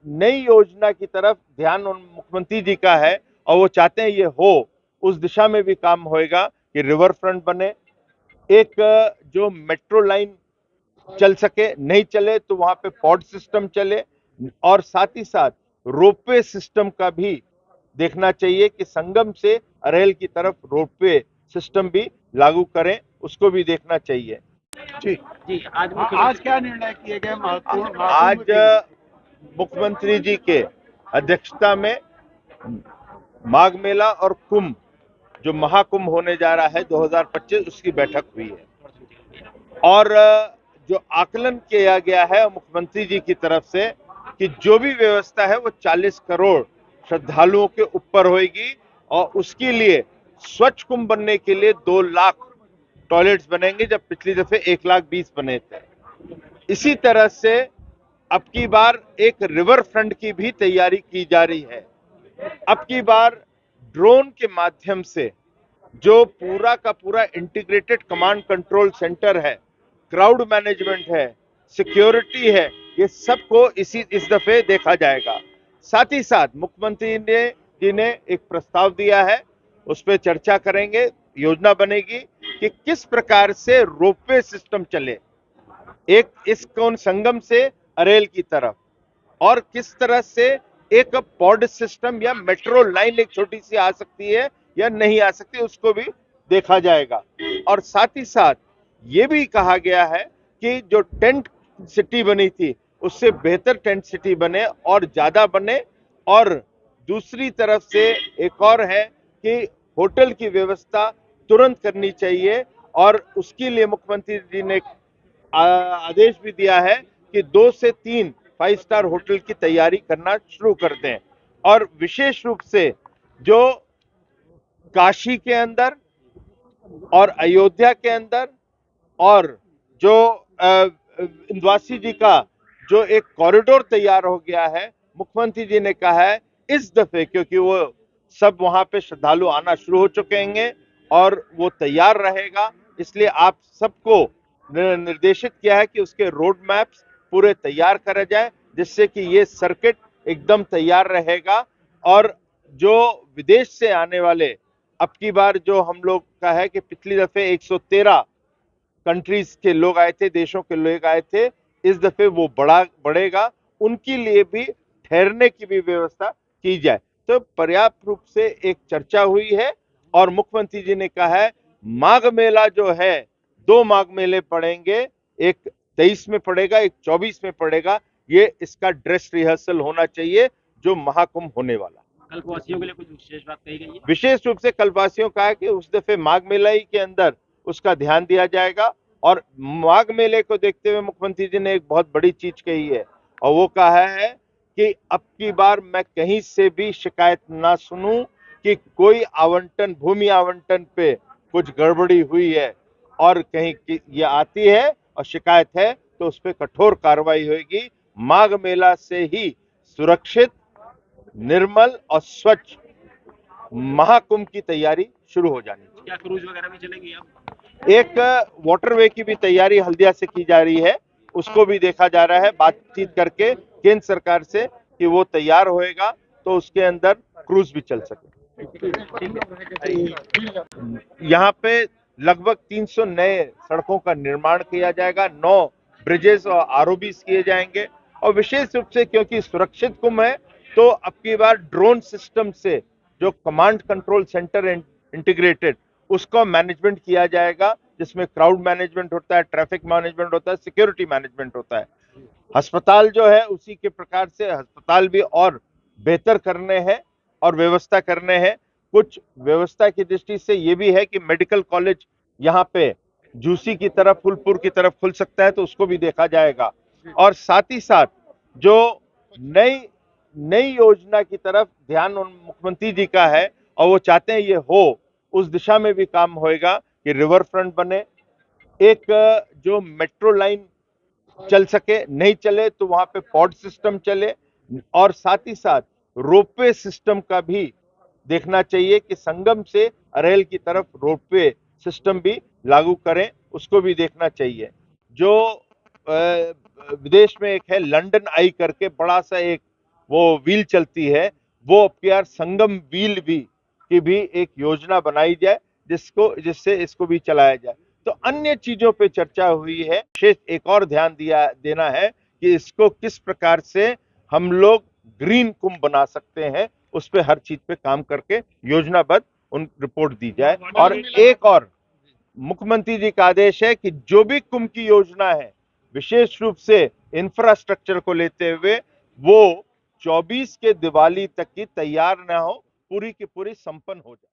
नई योजना की तरफ ध्यान मुख्यमंत्री जी का है और वो चाहते हैं ये हो, उस दिशा में भी काम होएगा कि रिवर फ्रंट बने, एक जो मेट्रो लाइन चल सके, नहीं चले तो वहां पे पॉड सिस्टम चले, और साथ ही साथ रोपवे सिस्टम का भी देखना चाहिए कि संगम से अरेल की तरफ रोपवे सिस्टम भी लागू करें, उसको भी देखना चाहिए। जी जी आज क्या निर्णय किए गए महत्वपूर्ण आज मुख्यमंत्री जी के अध्यक्षता में माघ मेला और कुंभ, जो महाकुंभ होने जा रहा है 2025, उसकी बैठक हुई है और जो आकलन किया गया है मुख्यमंत्री जी की तरफ से कि जो भी व्यवस्था है वो 40 करोड़ श्रद्धालुओं के ऊपर होगी और उसके लिए स्वच्छ कुंभ बनने के लिए 2 लाख टॉयलेट्स बनेंगे, जब पिछली दफे 1,20,000 बने थे। इसी तरह से अब की बार एक रिवर फ्रंट की भी तैयारी की जा रही है। अब की बार ड्रोन के माध्यम से जो पूरा का पूरा इंटीग्रेटेड कमांड कंट्रोल सेंटर है, क्राउड मैनेजमेंट है, सिक्योरिटी है, ये सबको इस दफे देखा जाएगा। साथ ही साथ मुख्यमंत्री जी ने एक प्रस्ताव दिया है, उस पर चर्चा करेंगे, योजना बनेगी कि किस प्रकार से रोपवे सिस्टम चले, एक इस कौन संगम से अरेल की तरफ, और किस तरह से एक पॉड सिस्टम या मेट्रो लाइन एक छोटी सी आ सकती है या नहीं आ सकती, उसको भी देखा जाएगा। और साथ ही साथ ये भी कहा गया है कि जो टेंट सिटी बनी थी उससे बेहतर टेंट सिटी बने और ज्यादा बने, और दूसरी तरफ से एक और है कि होटल की व्यवस्था तुरंत करनी चाहिए, और उसके लिए मुख्यमंत्री जी ने आदेश भी दिया है कि 2 से 3 5 स्टार होटल की तैयारी करना शुरू कर दें। और विशेष रूप से जो काशी के अंदर और अयोध्या के अंदर और जो इंद्वासी जी का जो एक कॉरिडोर तैयार हो गया है, मुख्यमंत्री जी ने कहा है इस दफे, क्योंकि वो सब वहां पे श्रद्धालु आना शुरू हो चुके हैं और वो तैयार रहेगा, इसलिए आप सबको निर्देशित किया है कि उसके रोड मैप्स पूरे तैयार करे जाए, जिससे कि ये सर्किट एकदम तैयार रहेगा। और जो विदेश से आने वाले, अब की बार जो हम लोग का है कि पिछली दफे 113 कंट्रीज के लोग आए थे, देशों के लोग आए थे, इस दफे वो बढ़ेगा, उनके लिए भी ठहरने की भी व्यवस्था की जाए। तो पर्याप्त रूप से एक चर्चा हुई है और मुख्यमंत्री जी ने कहा है माघ मेला जो है, 2 माघ मेले पड़ेंगे, एक 23 में पड़ेगा, एक 24 में पड़ेगा, ये इसका ड्रेस रिहर्सल होना चाहिए जो महाकुंभ होने वाला। कल्पवासियों के लिए कुछ विशेष बात कही गई है? विशेष रूप से कल्पवासियों का है कि उस दफे माघ मेला ही के अंदर उसका ध्यान दिया जाएगा, और माघ मेले को देखते हुए मुख्यमंत्री जी ने एक बहुत बड़ी चीज कही है, और वो कहा है कि अब की बार मैं कहीं से भी शिकायत ना सुनूं कि कोई आवंटन, भूमि आवंटन पे कुछ गड़बड़ी हुई है, और कहीं ये आती है और शिकायत है तो उस पर कठोर कार्रवाई होगी। माघ मेला से ही सुरक्षित, निर्मल और स्वच्छ महाकुंभ की तैयारी शुरू हो जानी चाहिए। क्या क्रूज वगैरह भी चलेगी अब? एक वाटरवे की भी तैयारी हल्दिया से की जा रही है, उसको भी देखा जा रहा है बातचीत करके केंद्र सरकार से कि वो तैयार होएगा तो उसके अंदर क्रूज भी चल सके। यहाँ पे लगभग 300 नए सड़कों का निर्माण किया जाएगा, 9 ब्रिजेस और आरओबीज किए जाएंगे, और विशेष रूप से क्योंकि सुरक्षित कुंभ है तो अब की बार ड्रोन सिस्टम से जो कमांड कंट्रोल सेंटर इंटीग्रेटेड, उसका मैनेजमेंट किया जाएगा, जिसमें क्राउड मैनेजमेंट होता है, ट्रैफिक मैनेजमेंट होता है, सिक्योरिटी मैनेजमेंट होता है। अस्पताल जो है उसी के प्रकार से अस्पताल भी और बेहतर करने हैं और व्यवस्था करने हैं। कुछ व्यवस्था की दृष्टि से ये भी है कि मेडिकल कॉलेज यहाँ पे झूसी की तरफ, फुलपुर की तरफ खुल सकता है, तो उसको भी देखा जाएगा। और साथ ही साथ जो नई नई योजना की तरफ ध्यान मुख्यमंत्री जी का है और वो चाहते हैं ये हो, उस दिशा में भी काम होएगा कि रिवर फ्रंट बने, एक जो मेट्रो लाइन चल सके, नहीं चले तो वहां पे पॉड सिस्टम चले, और साथ ही साथ रोपवे सिस्टम का भी देखना चाहिए कि संगम से अरेल की तरफ रोपवे सिस्टम भी लागू करें, उसको भी देखना चाहिए। जो विदेश में एक है लंदन आई करके बड़ा सा एक वो व्हील चलती है, वो पीआर संगम व्हील की भी एक योजना बनाई जाए जिससे इसको भी चलाया जाए। तो अन्य चीजों पे चर्चा हुई है। विशेष एक और ध्यान देना है कि इसको किस प्रकार से हम लोग ग्रीन कुंभ बना सकते हैं, उस पे हर चीज पे काम करके योजनाबद्ध उन रिपोर्ट दी जाए। और एक और मुख्यमंत्री जी का आदेश है कि जो भी कुंभ की योजना है, विशेष रूप से इंफ्रास्ट्रक्चर को लेते हुए, वो 24 के दिवाली तक की तैयार न हो, पूरी की पूरी संपन्न हो जाए।